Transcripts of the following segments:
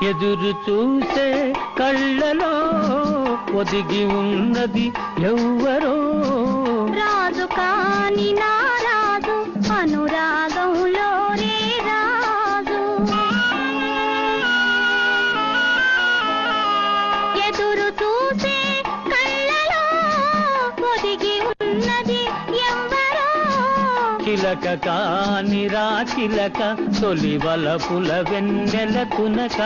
ఎదురు చూసే కళ్ళలో ఒదిగి ఉన్నది ఎవ్వరో రాజు కాని నా రాజు అనురాగంలో రే రాజు ఎదురు చూసే కళ్ళలో ఒదిగి ఉన్నది ఎవ్వరో చిలక కాని రా చిలక తొలి వలపుల వెన్నెల తునక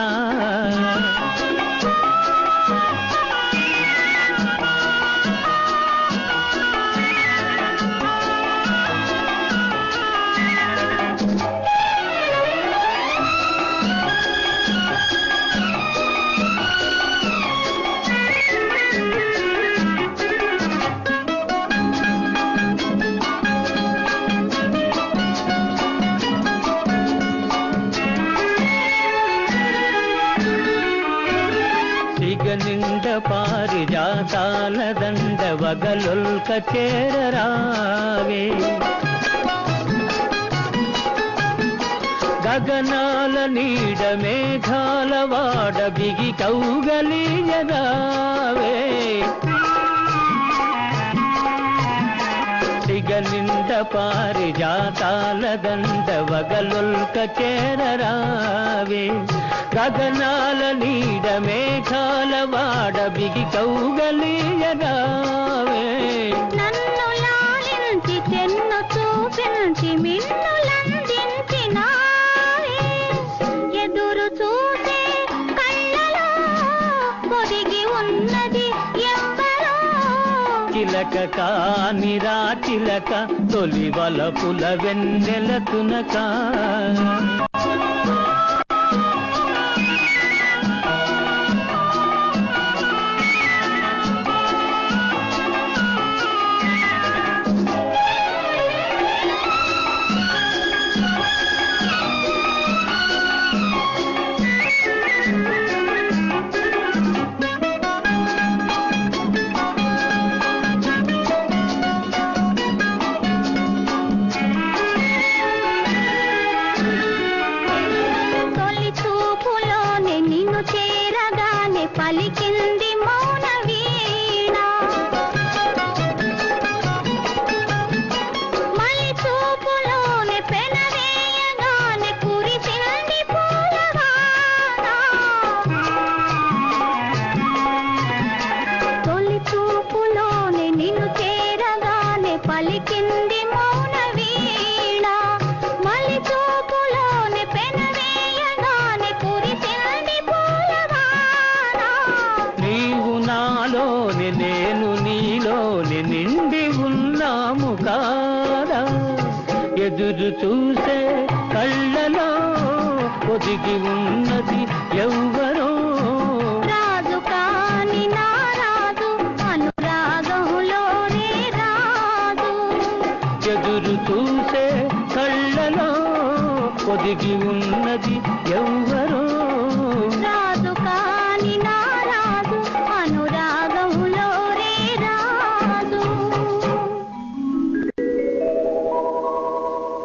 నిండ పారిజాతాల దండ వగలొల్క చేరరావే గగనాల నీడ మేఘాల వాడ బిగి కౌగలియరావే నిండ పారిజాతాల దండ వగలొల్క చేరరావే గగనాల నీడ మేఘాల వాడ బిగి కౌగలియరావే నన్ను లాలించి చెన్ను చూపించి మిన్నులందించినావే ఎదురు చూసే కళ్ళలో ఒదిగి ఉన్నది ఎవ్వరో చిలక కాని రా చిలక తొలి వలపుల వెన్నెల తునక పలికింది మౌన వీణ మలి చూపులోనే పెనవేయగానే కురిసింది పూలవాన తొలి చూపులోనే నిన్ను చేరగానే పలికింది మౌన వీణ మలి చూపులోనే పెనవేయగానే కురిసింది నాలోని నేను నీలోని నిండి ఉన్నాము కాదా ఎదురు చూసే కళ్ళలో ఒదిగి ఉన్నది ఎవ్వరో రాజు కాని నా రాజు అనురాగంలో రే రాజు ఎదురు చూసే కళ్ళలో ఒదిగి ఉన్నది ఎవ్వరో